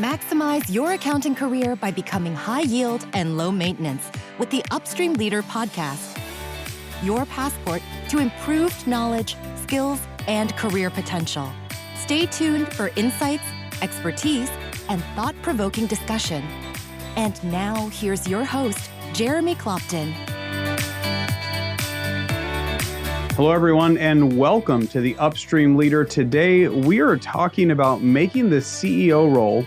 Maximize your accounting career by becoming high yield and low maintenance with the Upstream Leader podcast. Your passport to improved knowledge, skills, and career potential. Stay tuned for insights, expertise, and thought-provoking discussion. And now, here's your host, Jeremy Clopton. Hello, everyone, and welcome to the Upstream Leader. Today, we are talking about making the CEO role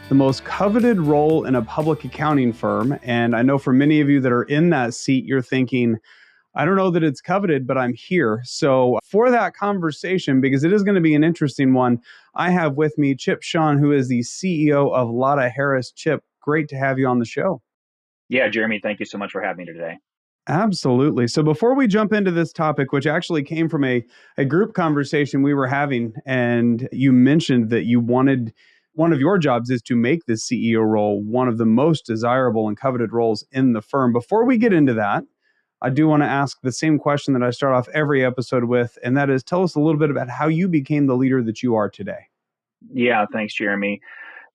the most coveted role in a public accounting firm. And I know for many of you that are in that seat, you're thinking, I don't know that it's coveted, but I'm here. So for that conversation, because it is going to be an interesting one, I have with me Chip Chaon, who is the CEO of Lata Harris. Chip, great to have you on the show. Yeah, Jeremy, thank you so much for having me today. Absolutely. So before we jump into this topic, which actually came from a group conversation we were having, and you mentioned that you wanted, one of your jobs is to make the CEO role one of the most desirable and coveted roles in the firm. Before we get into that, I do want to ask the same question that I start off every episode with, and that is, tell us a little bit about how you became the leader that you are today. Yeah, thanks, Jeremy.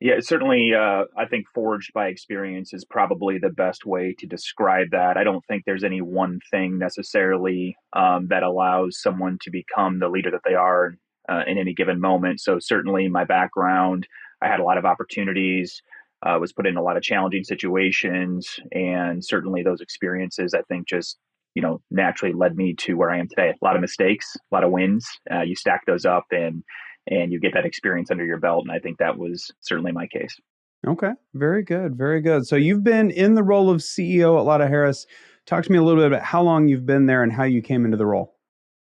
Yeah, certainly, I think forged by experience is probably the best way to describe that. I don't think there's any one thing necessarily that allows someone to become the leader that they are in any given moment. So certainly my background, I had a lot of opportunities, was put in a lot of challenging situations, and certainly those experiences, I think, just naturally led me to where I am today. A lot of mistakes, a lot of wins. You stack those up and you get that experience under your belt. And I think that was certainly my case. Okay. Very good. Very good. So you've been in the role of CEO at Lata Harris. Talk to me a little bit about how long you've been there and how you came into the role.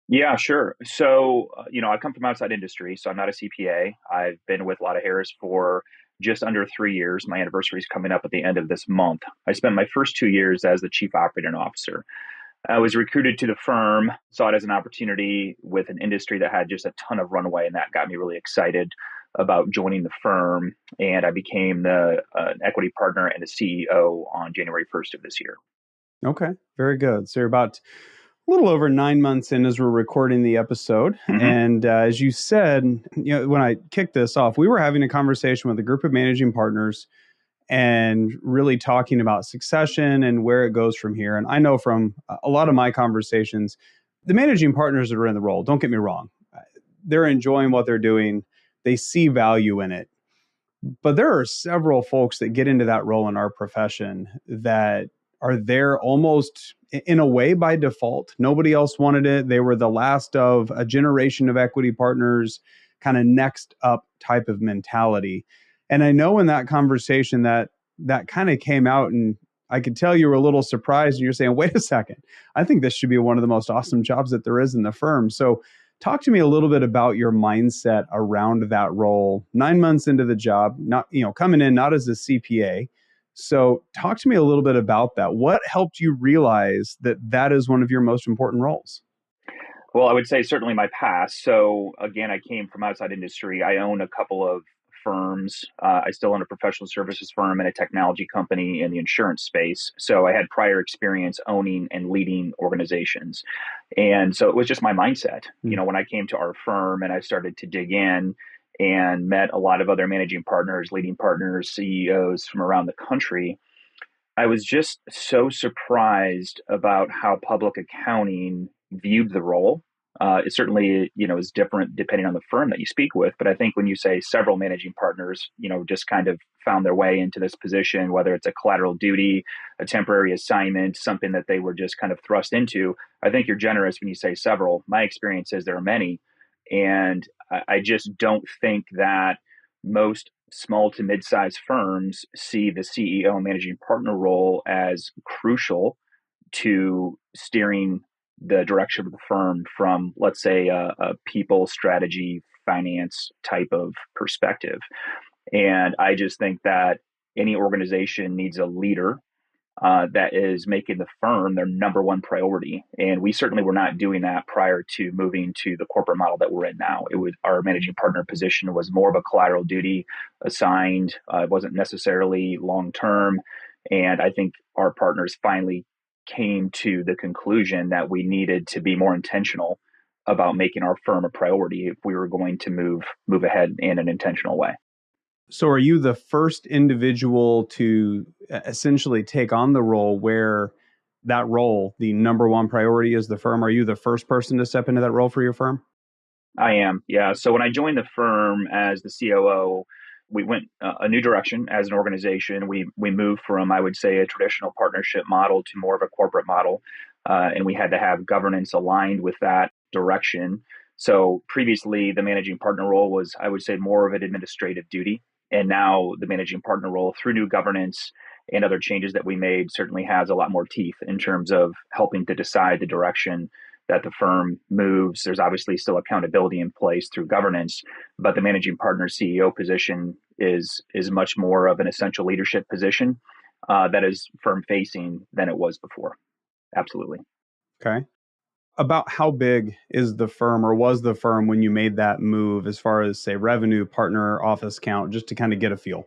Yeah, sure. So, I come from outside industry, so I'm not a CPA. I've been with Lata Harris for just under 3 years. My anniversary is coming up at the end of this month. I spent my first 2 years as the Chief Operating Officer. I was recruited to the firm, saw it as an opportunity with an industry that had just a ton of runway, and that got me really excited about joining the firm. And I became the equity partner and the CEO on January 1st of this year. Okay, very good. So you're about a little over 9 months in as we're recording the episode. Mm-hmm. And as you said, when I kicked this off, we were having a conversation with a group of managing partners and really talking about succession and where it goes from here. And I know from a lot of my conversations, the managing partners that are in the role, don't get me wrong, they're enjoying what they're doing. They see value in it. But there are several folks that get into that role in our profession that are there almost in a way by default. Nobody else wanted it. They were the last of a generation of equity partners, kind of next up type of mentality. And I know in that conversation that kind of came out, and I could tell you were a little surprised, and you're saying, wait a second, I think this should be one of the most awesome jobs that there is in the firm. So talk to me a little bit about your mindset around that role. 9 months into the job, not coming in not as a CPA. So talk to me a little bit about that. What helped you realize that is one of your most important roles? Well, I would say certainly my past. So again, I came from outside industry. I own a couple of firms. I still own a professional services firm and a technology company in the insurance space. So I had prior experience owning and leading organizations. And so it was just my mindset. Mm-hmm. When I came to our firm and I started to dig in and met a lot of other managing partners, leading partners, CEOs from around the country, I was just so surprised about how public accounting viewed the role. It certainly, is different depending on the firm that you speak with. But I think when you say several managing partners, just kind of found their way into this position, whether it's a collateral duty, a temporary assignment, something that they were just kind of thrust into, I think you're generous when you say several. My experience is there are many. And I just don't think that most small to mid-sized firms see the CEO and managing partner role as crucial to steering the direction of the firm from, let's say, a people, strategy, finance type of perspective. And I just think that any organization needs a leader that is making the firm their number one priority. And we certainly were not doing that prior to moving to the corporate model that we're in now. It was our managing partner position was more of a collateral duty assigned. It wasn't necessarily long-term. And I think our partners finally came to the conclusion that we needed to be more intentional about making our firm a priority if we were going to move ahead in an intentional way. So are you the first individual to essentially take on the role where that role, the number one priority is the firm? Are you the first person to step into that role for your firm? I am, yeah. So when I joined the firm as the COO, we went a new direction as an organization. We moved from, I would say, a traditional partnership model to more of a corporate model, and we had to have governance aligned with that direction. So previously, the managing partner role was, I would say, more of an administrative duty, and now the managing partner role, through new governance and other changes that we made, certainly has a lot more teeth in terms of helping to decide the direction that the firm moves. There's obviously still accountability in place through governance, but the managing partner CEO position is much more of an essential leadership position that is firm facing than it was before. Absolutely. Okay. About how big is the firm or was the firm when you made that move as far as, say, revenue, partner, office count, just to kind of get a feel?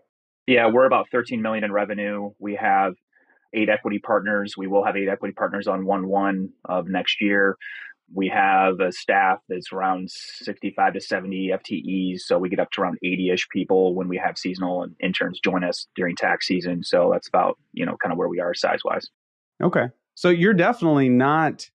Yeah, we're about 13 million in revenue. We have 8 equity partners. We will have 8 equity partners on 1/1 of next year. We have a staff that's around 65 to 70 FTEs. So we get up to around 80-ish people when we have seasonal and interns join us during tax season. So that's about, kind of where we are size wise. Okay. So you're definitely not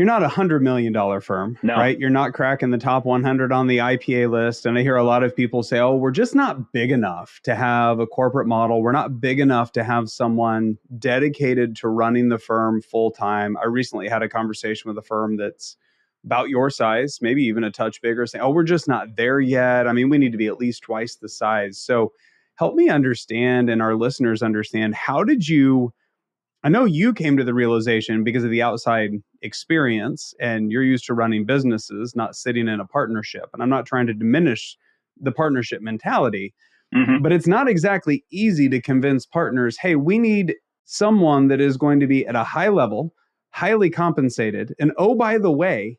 you're not $100 million firm, No. right? You're not cracking the top 100 on the IPA list. And I hear a lot of people say, oh, we're just not big enough to have a corporate model. We're not big enough to have someone dedicated to running the firm full time. I recently had a conversation with a firm that's about your size, maybe even a touch bigger, saying, oh, we're just not there yet. I mean, we need to be at least twice the size. So help me understand and our listeners understand, how did you, I know you came to the realization because of the outside experience and you're used to running businesses, not sitting in a partnership. And I'm not trying to diminish the partnership mentality, Mm-hmm. but it's not exactly easy to convince partners, hey, we need someone that is going to be at a high level, highly compensated. And oh, by the way,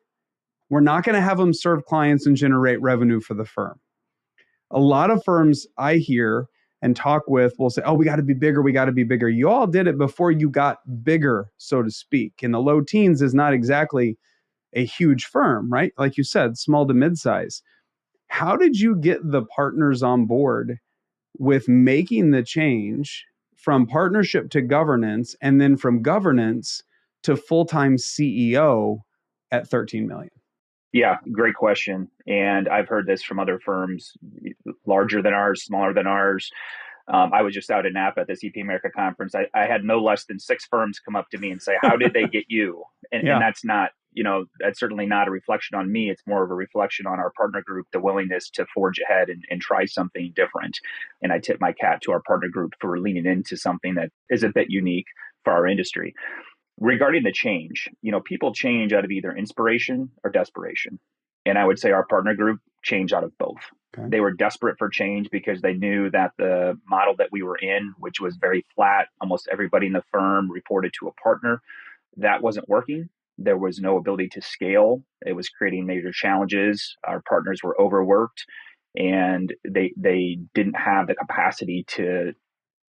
we're not going to have them serve clients and generate revenue for the firm. A lot of firms I hear and talk with will say, oh, we got to be bigger. We got to be bigger. You all did it before you got bigger, so to speak. And the low teens is not exactly a huge firm, right? Like you said, small to mid-size. How did you get the partners on board with making the change from partnership to governance and then from governance to full-time CEO at 13 million? Yeah, great question. And I've heard this from other firms, larger than ours, smaller than ours. I was just out in Napa at the CP America conference. I had no less than 6 firms come up to me and say, how did they get you? And Yeah. that's not, that's certainly not a reflection on me. It's more of a reflection on our partner group, the willingness to forge ahead and try something different. And I tip my cap to our partner group for leaning into something that is a bit unique for our industry. Regarding the change, people change out of either inspiration or desperation. And I would say our partner group changed out of both. Okay. They were desperate for change because they knew that the model that we were in, which was very flat, almost everybody in the firm reported to a partner, that wasn't working. There was no ability to scale. It was creating major challenges. Our partners were overworked and they didn't have the capacity to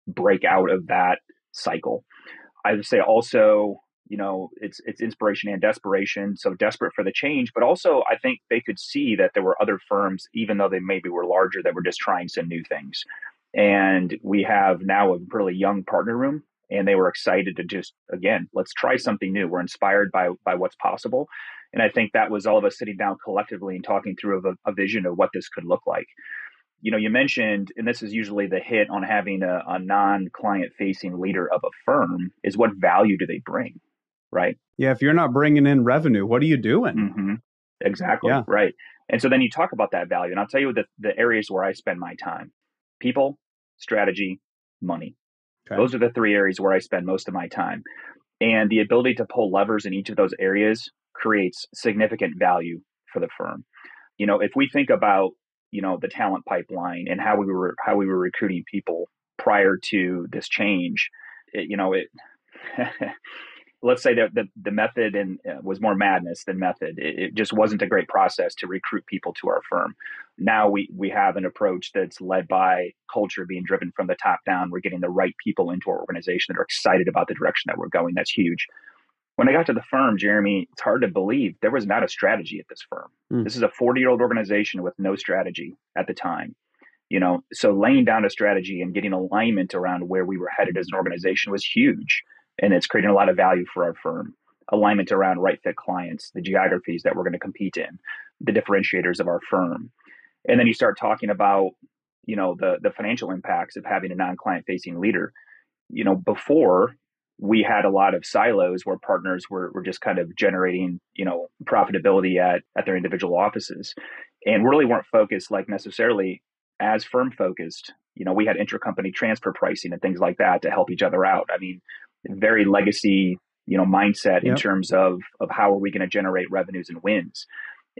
break out of that cycle. I would say also, it's inspiration and desperation. So desperate for the change, but also I think they could see that there were other firms, even though they maybe were larger, that were just trying some new things. And we have now a really young partner room, and they were excited to just, again, let's try something new. We're inspired by what's possible. And I think that was all of us sitting down collectively and talking through a vision of what this could look like. You mentioned, and this is usually the hit on having a non-client facing leader of a firm, is what value do they bring, right? Yeah, if you're not bringing in revenue, what are you doing? Mm-hmm. Exactly, Yeah. right. And so then you talk about that value, and I'll tell you the areas where I spend my time: people, strategy, money. Okay. Those are the 3 areas where I spend most of my time. And the ability to pull levers in each of those areas creates significant value for the firm. If we think about, the talent pipeline and how we were recruiting people prior to this change, let's say that the method was more madness than method. It just wasn't a great process to recruit people to our firm. Now we have an approach that's led by culture being driven from the top down. We're getting the right people into our organization that are excited about the direction that we're going. That's huge. When I got to the firm, Jeremy, it's hard to believe there was not a strategy at this firm. This is a 40-year-old organization with no strategy at the time. So laying down a strategy and getting alignment around where we were headed as an organization was huge. And it's creating a lot of value for our firm. Alignment around right fit clients, the geographies that we're going to compete in, the differentiators of our firm. And then you start talking about, the financial impacts of having a non-client facing leader. Before we had a lot of silos where partners were just kind of generating, profitability at their individual offices and really weren't focused like necessarily as firm focused. We had intercompany transfer pricing and things like that to help each other out. I mean, very legacy, mindset in terms of how are we going to generate revenues and wins.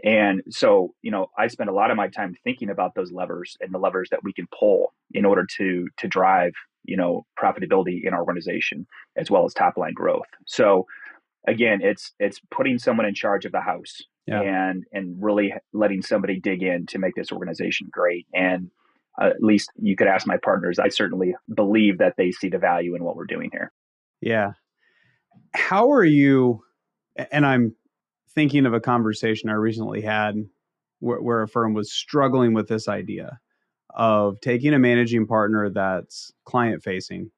And so, I spend a lot of my time thinking about those levers and the levers that we can pull in order to drive, profitability in our organization as well as top line growth. So again, it's putting someone in charge of the house and really letting somebody dig in to make this organization great. And at least you could ask my partners, I certainly believe that they see the value in what we're doing here. Yeah. How are you, and I'm thinking of a conversation I recently had where a firm was struggling with this idea of taking a managing partner that's client facing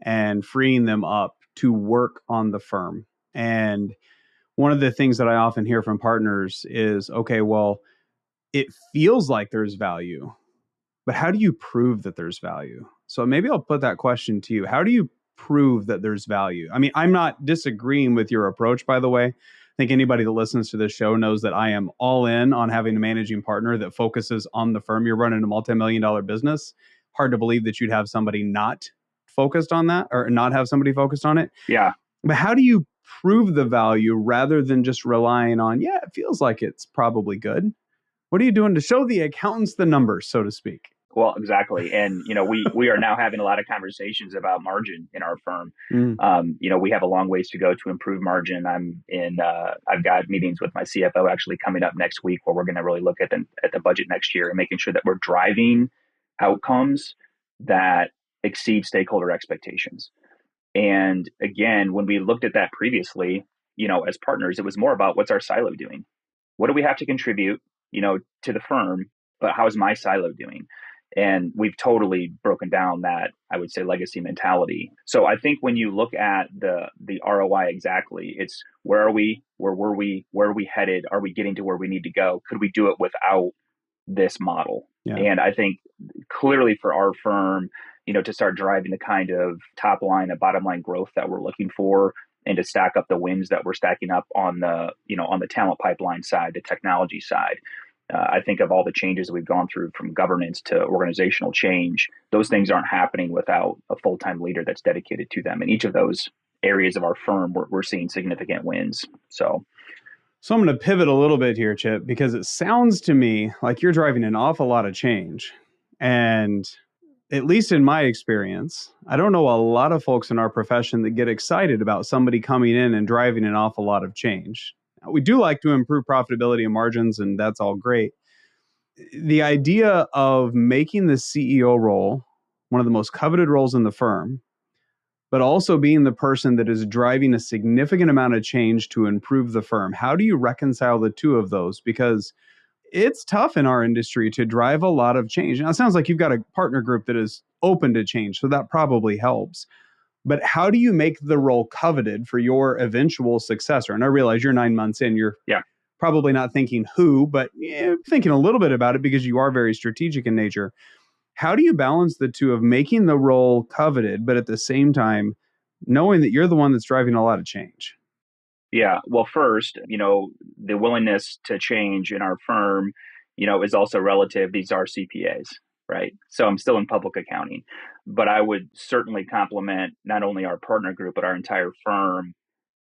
and freeing them up to work on the firm. And one of the things that I often hear from partners is, okay, well, it feels like there's value, but how do you prove that there's value? So maybe I'll put that question to you. How do you prove that there's value? I mean, I'm not disagreeing with your approach, by the way. I think anybody that listens to this show knows that I am all in on having a managing partner that focuses on the firm. You're running a multi-million-dollar business. Hard to believe that you'd have somebody not focused on that or not have somebody focused on it. Yeah. But how do you prove the value rather than just relying on, it feels like it's probably good? What are you doing to show the accountants the numbers, so to speak? Well, exactly. And, we are now having a lot of conversations about margin in our firm. We have a long ways to go to improve margin. I've got meetings with my CFO actually coming up next week where we're going to really look at the budget next year and making sure that we're driving outcomes that exceed stakeholder expectations. And again, when we looked at that previously, as partners, it was more about what's our silo doing? What do we have to contribute, to the firm, but how's my silo doing? And we've totally broken down that, I would say, legacy mentality. So I think when you look at the ROI exactly, it's where are we? Where were we? Where are we headed? Are we getting to where we need to go? Could we do it without this model? Yeah. And I think clearly for our firm, to start driving the kind of top line and bottom line growth that we're looking for and to stack up the wins that we're stacking up on the talent pipeline side, the technology side. I think of all the changes that we've gone through from governance to organizational change. Those things aren't happening without a full-time leader that's dedicated to them. In each of those areas of our firm, we're seeing significant wins. So I'm going to pivot a little bit here, Chip, because it sounds to me like you're driving an awful lot of change. And at least in my experience, I don't know a lot of folks in our profession that get excited about somebody coming in and driving an awful lot of change. We do like to improve profitability and margins, and that's all great. The idea of making the CEO role one of the most coveted roles in the firm, but also being the person that is driving a significant amount of change to improve the firm. How do you reconcile the two of those? Because it's tough in our industry to drive a lot of change. Now, it sounds like you've got a partner group that is open to change, so that probably helps. But how do you make the role coveted for your eventual successor? And I realize you're 9 months in, you're probably not thinking who, but thinking a little bit about it because you are very strategic in nature. How do you balance the two of making the role coveted, but at the same time, knowing that you're the one that's driving a lot of change? Yeah. Well, first, the willingness to change in our firm, is also relative. These are CPAs. Right. So I'm still in public accounting, but I would certainly compliment not only our partner group, but our entire firm.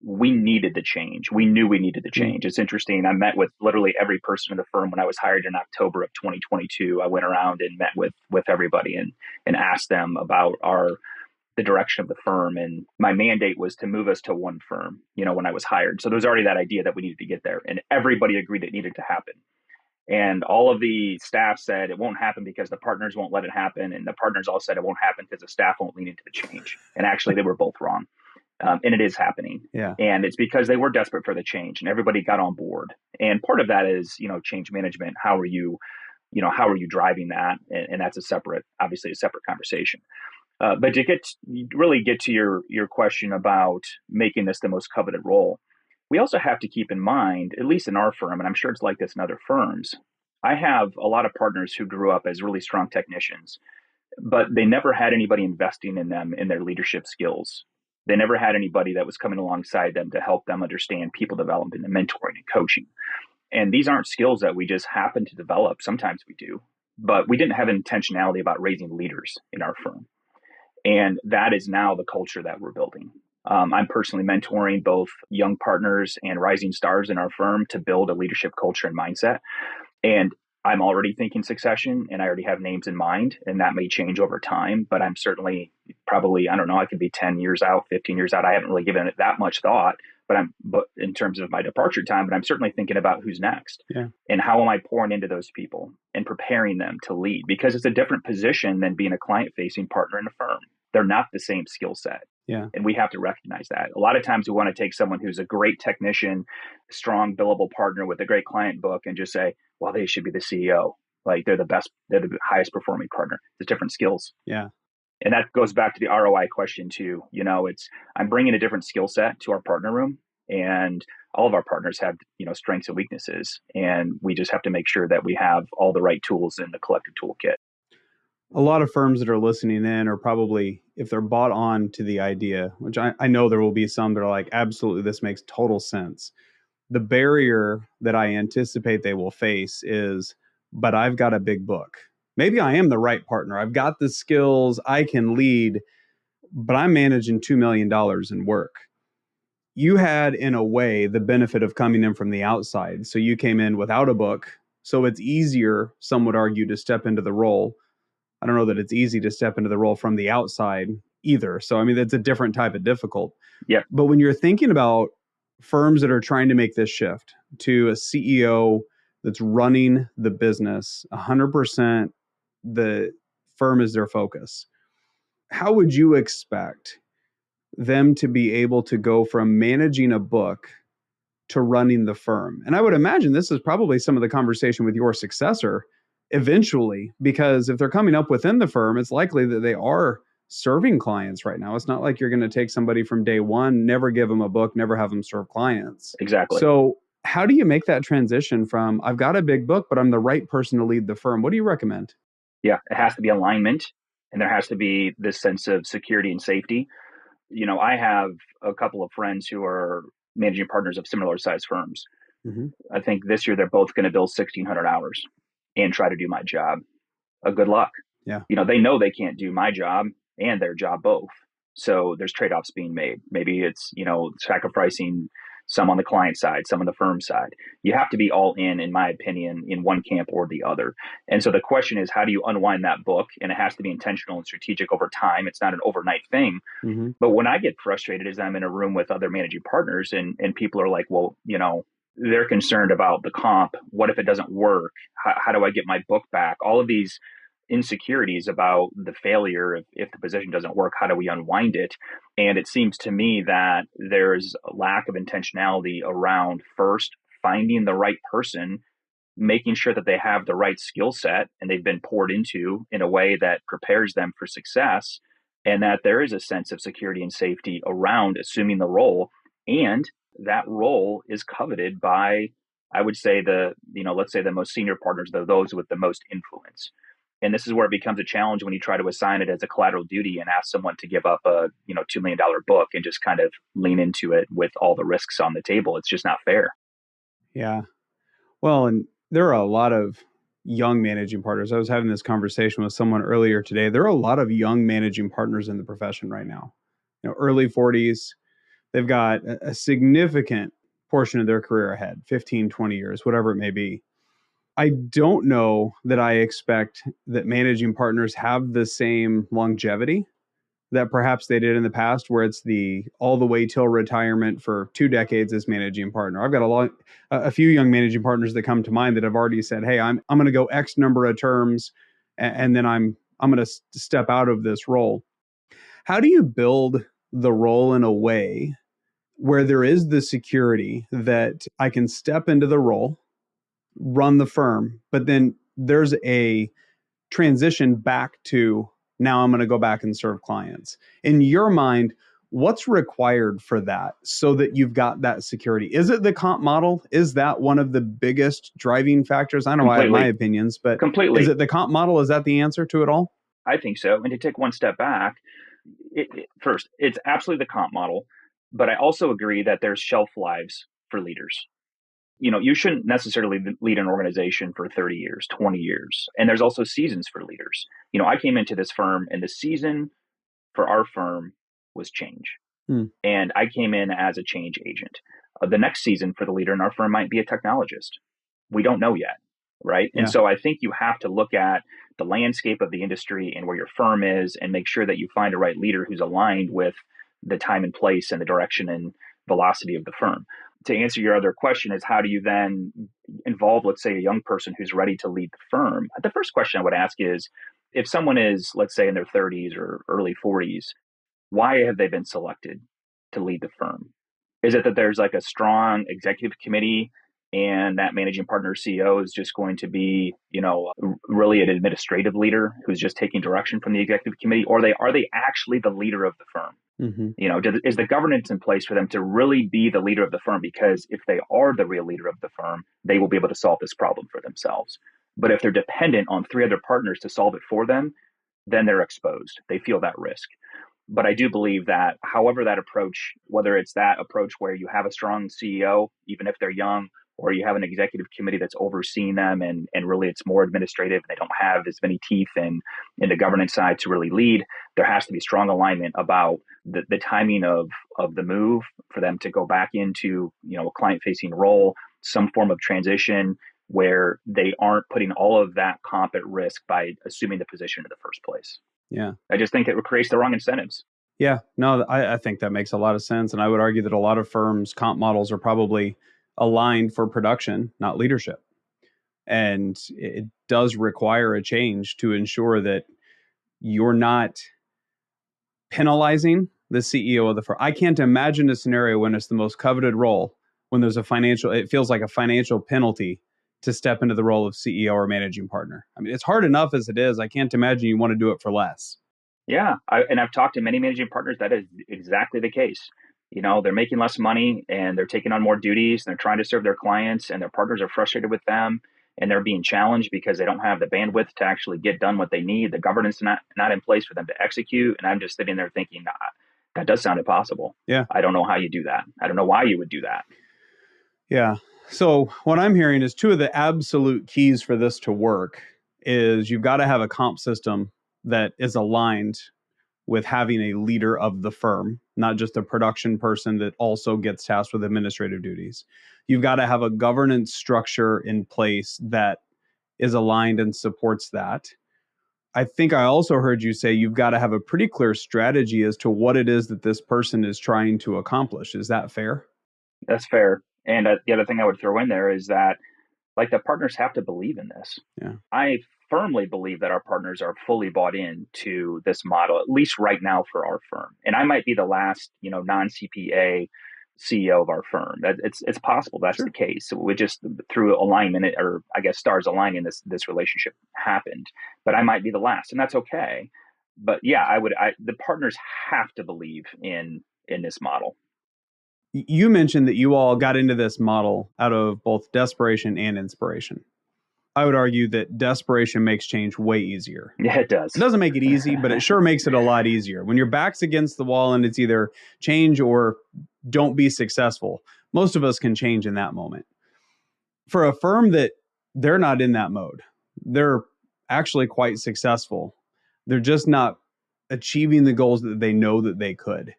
We needed the change. We knew we needed the change. It's interesting. I met with literally every person in the firm when I was hired in October of 2022. I went around and met with everybody and asked them about the direction of the firm. And my mandate was to move us to one firm, when I was hired. So there was already that idea that we needed to get there, and everybody agreed it needed to happen. And all of the staff said it won't happen because the partners won't let it happen. And the partners all said it won't happen because the staff won't lean into the change. And actually, they were both wrong. And it is happening. Yeah. And it's because they were desperate for the change and everybody got on board. And part of that is, change management. How are you, how are you driving that? And that's obviously a separate conversation. But to really get to your question about making this the most coveted role, we also have to keep in mind, at least in our firm, and I'm sure it's like this in other firms, I have a lot of partners who grew up as really strong technicians, but they never had anybody investing in them in their leadership skills. They never had anybody that was coming alongside them to help them understand people development and mentoring and coaching. And these aren't skills that we just happen to develop. Sometimes we do, but we didn't have intentionality about raising leaders in our firm. And that is now the culture that we're building. I'm personally mentoring both young partners and rising stars in our firm to build a leadership culture and mindset. And I'm already thinking succession, and I already have names in mind, and that may change over time, but I'm certainly probably, I don't know, I could be 10 years out, 15 years out. I haven't really given it that much thought, but in terms of my departure time, but I'm certainly thinking about who's next. Yeah. And how am I pouring into those people and preparing them to lead? Because it's a different position than being a client-facing partner in a firm. They're not the same skill set. Yeah. And we have to recognize that. A lot of times we want to take someone who's a great technician, strong billable partner with a great client book and just say, well, they should be the CEO. Like they're the highest performing partner. There's different skills. Yeah. And that goes back to the ROI question too. I'm bringing a different skill set to our partner room, and all of our partners have, strengths and weaknesses. And we just have to make sure that we have all the right tools in the collective toolkit. A lot of firms that are listening in are probably, if they're bought on to the idea, which I know there will be some that are like, absolutely, this makes total sense. The barrier that I anticipate they will face is, but I've got a big book. Maybe I am the right partner. I've got the skills, I can lead, but I'm managing $2 million in work. You had, in a way, the benefit of coming in from the outside. So you came in without a book. So it's easier, some would argue, to step into the role. I don't know that it's easy to step into the role from the outside either. So, I mean, that's a different type of difficult. Yeah. But when you're thinking about firms that are trying to make this shift to a CEO that's running the business, 100% the firm is their focus, how would you expect them to be able to go from managing a book to running the firm? And I would imagine this is probably some of the conversation with your successor eventually, because if they're coming up within the firm, it's likely that they are serving clients right now. It's not like you're going to take somebody from day one, never give them a book, never have them serve clients. Exactly. So how do you make that transition from, I've got a big book, but I'm the right person to lead the firm? What do you recommend? Yeah, it has to be alignment, and there has to be this sense of security and safety. I have a couple of friends who are managing partners of similar sized firms. Mm-hmm. I think this year they're both going to bill 1,600 hours and try to do my job. Good luck. Yeah. They know they can't do my job and their job both. So there's trade-offs being made. Maybe it's, sacrificing some on the client side, some on the firm side. You have to be all in my opinion, in one camp or the other. And so the question is, how do you unwind that book? And it has to be intentional and strategic over time. It's not an overnight thing. Mm-hmm. But when I get frustrated is I'm in a room with other managing partners and people are like, well, they're concerned about the comp. What if it doesn't work? How do I get my book back? All of these insecurities about the failure if the position doesn't work. How do we unwind it? And it seems to me that there's a lack of intentionality around first finding the right person, making sure that they have the right skill set and they've been poured into in a way that prepares them for success, and that there is a sense of security and safety around assuming the role, and that role is coveted by, I would say, let's say the most senior partners, those with the most influence. And this is where it becomes a challenge when you try to assign it as a collateral duty and ask someone to give up a $2 million book and just kind of lean into it with all the risks on the table. It's just not fair. Yeah. Well, and there are a lot of young managing partners. I was having this conversation with someone earlier today. There are a lot of young managing partners in the profession right now. Early 40s. They've got a significant portion of their career ahead, 15, 20 years, whatever it may be. I don't know that I expect that managing partners have the same longevity that perhaps they did in the past, where it's the all the way till retirement for 2 decades as managing partner. I've got a few young managing partners that come to mind that have already said, "Hey, I'm going to go X number of terms, and then I'm going to step out of this role." How do you build the role in a way where there is the security that I can step into the role, run the firm, but then there's a transition back to now I'm going to go back and serve clients. In your mind, what's required for that so that you've got that security? Is it the comp model? Is that one of the biggest driving factors? I know I have my opinions, but is it the comp model? Is that the answer to it all? I think so. And to take one step back, first, it's absolutely the comp model, but I also agree that there's shelf lives for leaders. You shouldn't necessarily lead an organization for 30 years, 20 years. And there's also seasons for leaders. I came into this firm and the season for our firm was change. And I came in as a change agent. The next season for the leader in our firm might be a technologist. We don't know yet, right? Yeah. And so I think you have to look at the landscape of the industry and where your firm is and make sure that you find a right leader who's aligned with the time and place and the direction and velocity of the firm. To answer your other question is how do you then involve, let's say, a young person who's ready to lead the firm? The first question I would ask is, if someone is, let's say, in their 30s or early 40s, why have they been selected to lead the firm? Is it that there's like a strong executive committee and that managing partner CEO is just going to be, really an administrative leader who's just taking direction from the executive committee? Or are they actually the leader of the firm? Mm-hmm. Is the governance in place for them to really be the leader of the firm? Because if they are the real leader of the firm, they will be able to solve this problem for themselves. But if they're dependent on 3 other partners to solve it for them, then they're exposed. They feel that risk. But I do believe that however that approach, whether it's that approach where you have a strong CEO, even if they're young, or you have an executive committee that's overseeing them and really it's more administrative and they don't have as many teeth in the governance side to really lead, there has to be strong alignment about the timing of the move for them to go back into, a client-facing role, some form of transition where they aren't putting all of that comp at risk by assuming the position in the first place. Yeah. I just think it creates the wrong incentives. Yeah, no, I think that makes a lot of sense. And I would argue that a lot of firms' comp models are probably aligned for production, not leadership. And it does require a change to ensure that you're not penalizing the CEO of the firm. I can't imagine a scenario when it's the most coveted role, when there's it feels like a financial penalty to step into the role of CEO or managing partner. I mean, it's hard enough as it is. I can't imagine you want to do it for less. Yeah. I've talked to many managing partners. That is exactly the case. They're making less money and they're taking on more duties and they're trying to serve their clients and their partners are frustrated with them and they're being challenged because they don't have the bandwidth to actually get done what they need. The governance is not in place for them to execute. And I'm just sitting there thinking, that does sound impossible. Yeah. I don't know how you do that. I don't know why you would do that. Yeah. So what I'm hearing is 2 of the absolute keys for this to work is you've got to have a comp system that is aligned with having a leader of the firm, not just a production person that also gets tasked with administrative duties. You've got to have a governance structure in place that is aligned and supports that. I think I also heard you say you've got to have a pretty clear strategy as to what it is that this person is trying to accomplish. Is that fair? That's fair. And the other thing I would throw in there is that the partners have to believe in this. Yeah. I firmly believe that our partners are fully bought into this model, at least right now for our firm. And I might be the last, non-CPA CEO of our firm. It's possible that's the case. So we just through alignment, or I guess stars aligning, this relationship happened. But I might be the last, and that's okay. But yeah, the partners have to believe in this model. You mentioned that you all got into this model out of both desperation and inspiration. I would argue that desperation makes change way easier. Yeah, it does. It doesn't make it easy, but it sure makes it a lot easier. When your back's against the wall and it's either change or don't be successful, most of us can change in that moment. For a firm that they're not in that mode, they're actually quite successful. They're just not achieving the goals that they know that they could.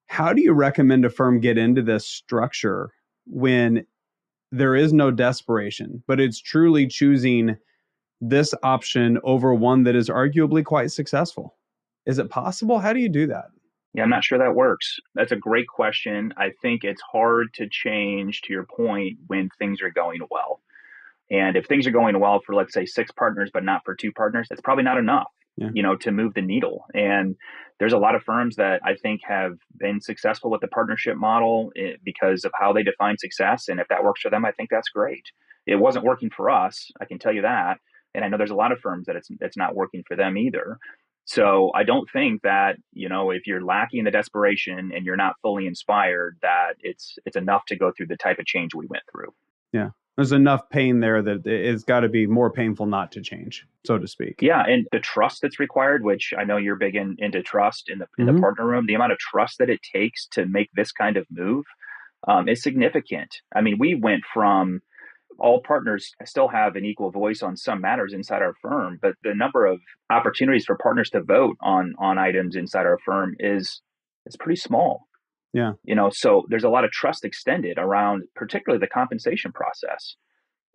How do you recommend a firm get into this structure when there is no desperation, but it's truly choosing this option over one that is arguably quite successful? Is it possible? How do you do that? Yeah, I'm not sure that works. That's a great question. I think it's hard to change, to your point, when things are going well. And if things are going well for, let's say, 6 partners, but not for 2 partners, that's probably not enough, to move the needle. And there's a lot of firms that I think have been successful with the partnership model because of how they define success. And if that works for them, I think that's great. It wasn't working for us, I can tell you that. And I know there's a lot of firms that it's not working for them either. So I don't think that, if you're lacking the desperation and you're not fully inspired, that it's enough to go through the type of change we went through. Yeah. There's enough pain there that it's got to be more painful not to change, so to speak. Yeah. And the trust that's required, which I know you're big into trust in the partner room, the amount of trust that it takes to make this kind of move is significant. I mean, we went from all partners still have an equal voice on some matters inside our firm, but the number of opportunities for partners to vote on items inside our firm is pretty small. Yeah. So there's a lot of trust extended around particularly the compensation process.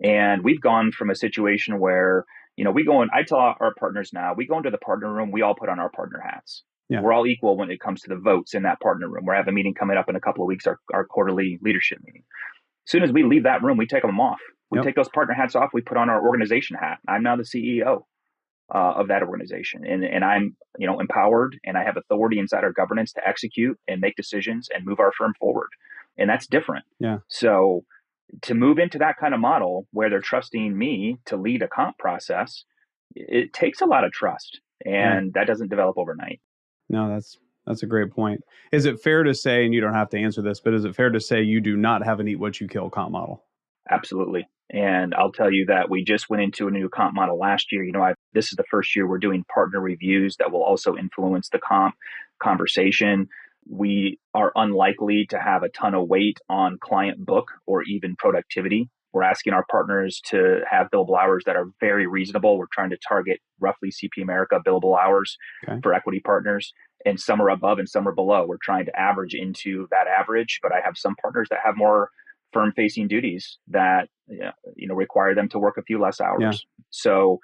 And we've gone from a situation where, I tell our partners now, we go into the partner room, we all put on our partner hats. Yeah. We're all equal when it comes to the votes in that partner room. We have a meeting coming up in a couple of weeks, our quarterly leadership meeting. As soon as we leave that room, we take them off. We take those partner hats off. We put on our organization hat. I'm now the CEO of that organization, and I'm empowered, and I have authority inside our governance to execute and make decisions and move our firm forward. And that's different. Yeah. So to move into that kind of model where they're trusting me to lead a comp process, it takes a lot of trust, and that doesn't develop overnight. No, that's a great point. Is it fair to say, and you don't have to answer this, but is it fair to say you do not have an eat what you kill comp model? Absolutely. And I'll tell you that we just went into a new comp model last year. This is the first year we're doing partner reviews that will also influence the comp conversation. We are unlikely to have a ton of weight on client book or even productivity. We're asking our partners to have billable hours that are very reasonable. We're trying to target roughly CP America billable hours for equity partners, and some are above and some are below. We're trying to average into that average, but I have some partners that have more firm-facing duties that require them to work a few less hours. Yeah. So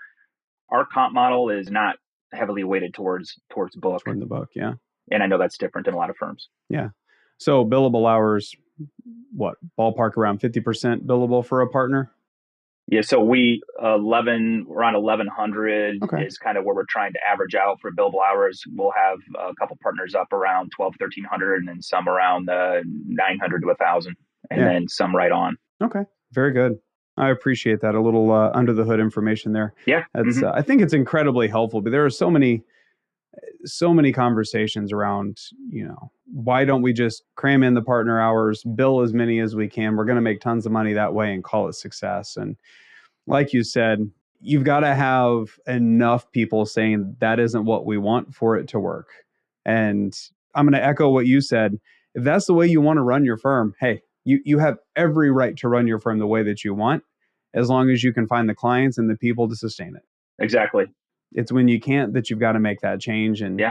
our comp model is not heavily weighted towards book. Toward the book, yeah. And I know that's different in a lot of firms. Yeah. So billable hours, what, ballpark around 50% billable for a partner? Yeah, so around 1,100 is kind of where we're trying to average out for billable hours. We'll have a couple partners up around 1,100, and then some around 900 to 1,000. And then some right on. Okay. Very good. I appreciate that. A little under the hood information there. Yeah. That's, I think it's incredibly helpful, but there are so many conversations around, why don't we just cram in the partner hours, bill as many as we can? We're going to make tons of money that way and call it success. And like you said, you've got to have enough people saying that isn't what we want for it to work. And I'm going to echo what you said. If that's the way you want to run your firm, hey, you have every right to run your firm the way that you want, as long as you can find the clients and the people to sustain it. Exactly. It's when you can't that you've got to make that change. And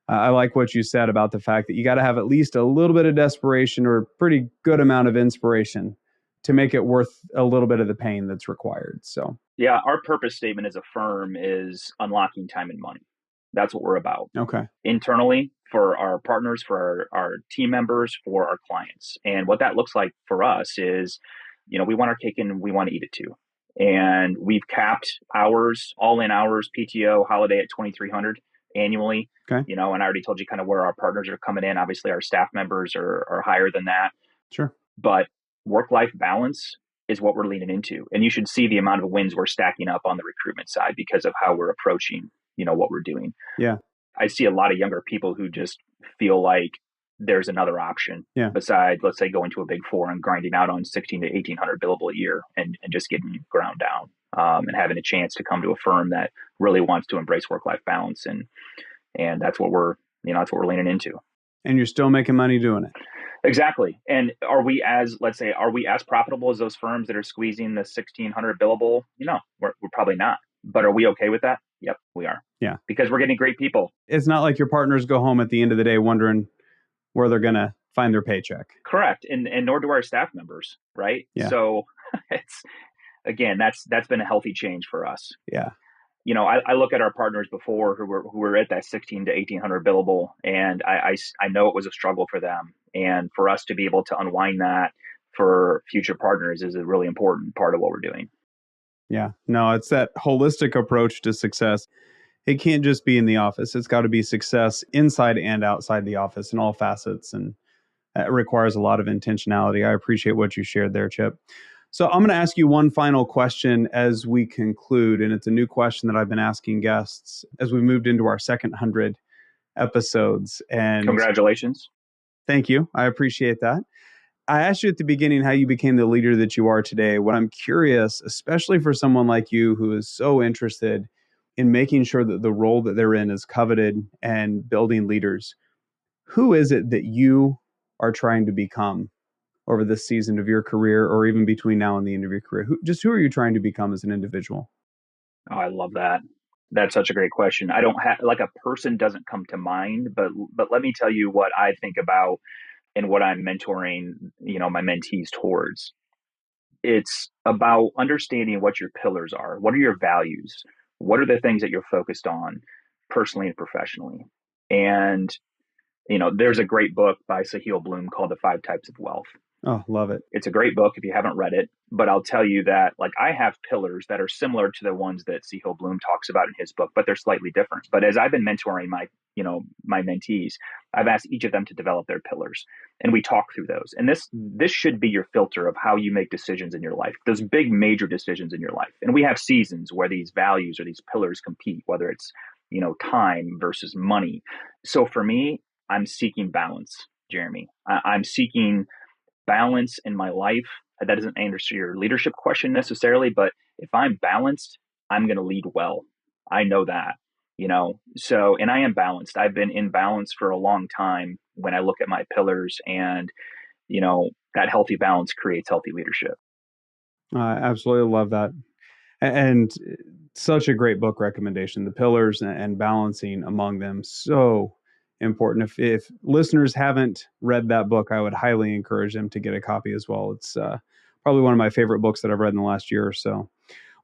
I like what you said about the fact that you got to have at least a little bit of desperation or a pretty good amount of inspiration to make it worth a little bit of the pain that's required. So yeah, our purpose statement as a firm is unlocking time and money. That's what we're about. Okay. Internally, for our partners, for our team members, for our clients. And what that looks like for us is, we want our cake and we want to eat it too. And we've capped hours, all in hours, PTO, holiday at 2,300 annually. Okay. And I already told you kind of where our partners are coming in. Obviously, our staff members are higher than that. Sure. But work-life balance is what we're leaning into. And you should see the amount of wins we're stacking up on the recruitment side because of how we're approaching, what we're doing. Yeah. I see a lot of younger people who just feel like there's another option besides, let's say, going to a big four and grinding out on 1,600 to 1,800 billable a year and just getting ground down and having a chance to come to a firm that really wants to embrace work-life balance. And that's what we're leaning into. And you're still making money doing it. Exactly. And are we as profitable as those firms that are squeezing the 1,600 billable? We're probably not. But are we okay with that? Yep, we are. Yeah. Because we're getting great people. It's not like your partners go home at the end of the day wondering where they're going to find their paycheck. Correct. And nor do our staff members, right? Yeah. So that's been a healthy change for us. Yeah. I look at our partners before who were at that 1,600 to 1,800 billable, and I know it was a struggle for them. And for us to be able to unwind that for future partners is a really important part of what we're doing. Yeah. No, it's that holistic approach to success. It can't just be in the office. It's got to be success inside and outside the office in all facets. And that requires a lot of intentionality. I appreciate what you shared there, Chip. So I'm going to ask you one final question as we conclude. And it's a new question that I've been asking guests as we moved into our second 100 episodes. And Congratulations. thank you. I appreciate that. I asked you at the beginning how you became the leader that you are today. What I'm curious, especially for someone like you who is so interested in making sure that the role that they're in is coveted and building leaders, who is it that you are trying to become over this season of your career, or even between now and the end of your career? Who are you trying to become as an individual? Oh, I love that. That's such a great question. I don't have like a person doesn't come to mind, but let me tell you what I think about and what I'm mentoring, my mentees towards. It's about understanding what your pillars are. What are your values? What are the things that you're focused on personally and professionally? And, there's a great book by Sahil Bloom called The 5 Types of Wealth. Oh, love it. It's a great book if you haven't read it, but I'll tell you that like I have pillars that are similar to the ones that Sahil Bloom talks about in his book, but they're slightly different. But as I've been mentoring my mentees, I've asked each of them to develop their pillars and we talk through those. And this should be your filter of how you make decisions in your life, those big major decisions in your life. And we have seasons where these values or these pillars compete, whether it's, time versus money. So for me, I'm seeking balance, Jeremy. I'm seeking balance in my life. That doesn't answer your leadership question necessarily, but if I'm balanced, I'm going to lead well. I know that, so, and I am balanced. I've been in balance for a long time when I look at my pillars, and, that healthy balance creates healthy leadership. I absolutely love that. And such a great book recommendation, The Pillars and balancing among them. So important. If listeners haven't read that book, I would highly encourage them to get a copy as well. It's probably one of my favorite books that I've read in the last year or so.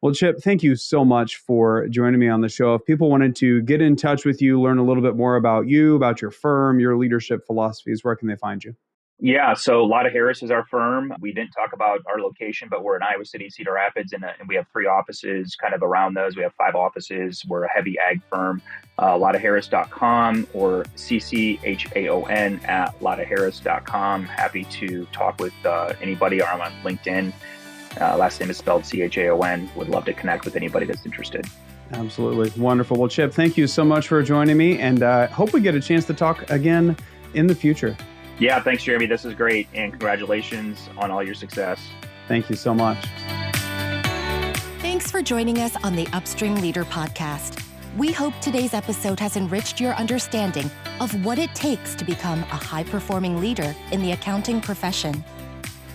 Well, Chip, thank you so much for joining me on the show. If people wanted to get in touch with you, learn a little bit more about you, about your firm, your leadership philosophies, where can they find you? Yeah, so Lata Harris is our firm. We didn't talk about our location, but we're in Iowa City, Cedar Rapids, and we have 3 offices kind of around those. We have 5 offices. We're a heavy ag firm. LataHarris.com or CCHAON at LataHarris.com. Happy to talk with anybody. I'm on LinkedIn. Last name is spelled CHAON. Would love to connect with anybody that's interested. Absolutely. Wonderful. Well, Chip, thank you so much for joining me, and hope we get a chance to talk again in the future. Yeah, thanks, Jeremy. This is great. And congratulations on all your success. Thank you so much. Thanks for joining us on the Upstream Leader podcast. We hope today's episode has enriched your understanding of what it takes to become a high-performing leader in the accounting profession.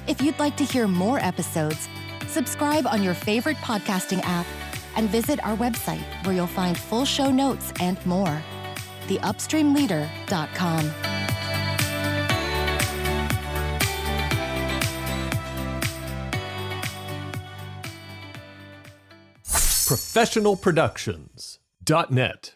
If you'd like to hear more episodes, subscribe on your favorite podcasting app and visit our website where you'll find full show notes and more. theupstreamleader.com. professionalproductions.net